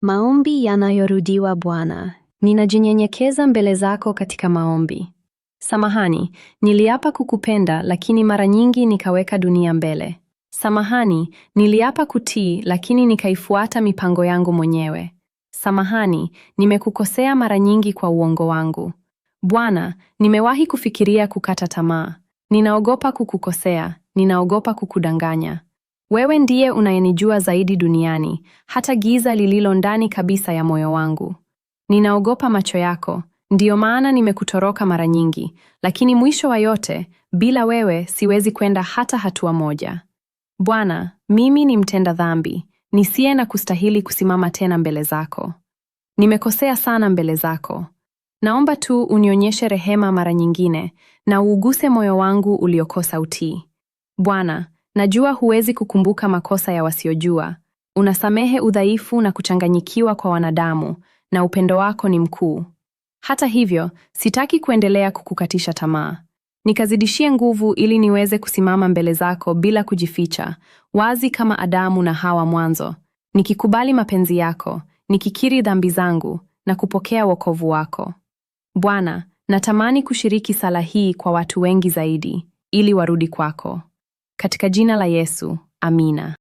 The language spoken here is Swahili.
Maombi yanayorudiwa. Bwana, ninajinyenyekeza mbele zako katika maombi. Samahani, niliapa kukupenda lakini mara nyingi nikaweka dunia mbele. Samahani, niliapa kutii lakini nikaifuata mipango yangu mwenyewe. Samahani, nimekukosea mara nyingi kwa uongo wangu. Bwana, nimewahi kufikiria kukata tamaa. Ninaogopa kukukosea, ninaogopa kukudanganya. Wewe ndiye unayenijua zaidi duniani, hata giza lililo ndani kabisa ya moyo wangu. Ninaogopa macho yako, ndiyo maana nimekutoroka mara nyingi, lakini mwisho wa yote, bila wewe siwezi kwenda hata hatua moja. Bwana, mimi ni mtenda dhambi, nisiye na kustahili kusimama tena mbele zako. Nimekosea sana mbele zako. Naomba tu unionyeshe rehema mara nyingine, na uuguse moyo wangu uliokosa utii. Bwana, najua huwezi kukumbuka makosa ya wasiojua. Unasamehe udhaifu na kuchanganyikiwa kwa wanadamu, na upendo wako ni mkuu. Hata hivyo, sitaki kuendelea kukukatisha tamaa. Nikazidishie nguvu ili niweze kusimama mbele zako bila kujificha, wazi kama Adamu na Hawa mwanzo, nikikubali mapenzi yako, nikikiri dhambi zangu na kupokea wokovu wako. Bwana, natamani kushiriki sala hii kwa watu wengi zaidi, ili warudi kwako. Katika jina la Yesu, amina.